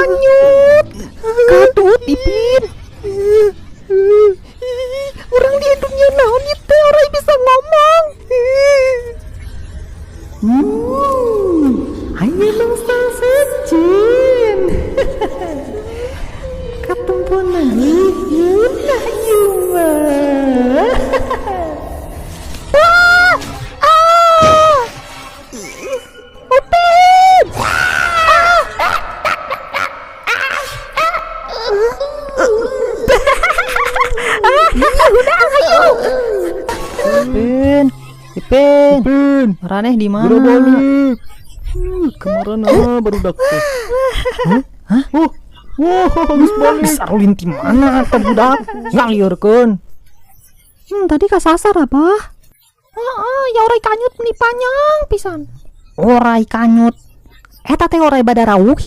kanyut. Kadut Ipin. Orang di dunia naon itu orang bisa ngomong. Ayo langsung secin. Ketumpunan yun ayuma. Upin. Ipin, Raneh di mana? Udah balik. Kemarin baru tuh. Hah? Wah, habis balik. Sarulin di mana teh budak? Ngaliurkeun. Tadi kasasar apa? Ya orai kanyut meni panjang pisan. Orai kanyut. Eta teh orai badarawuh.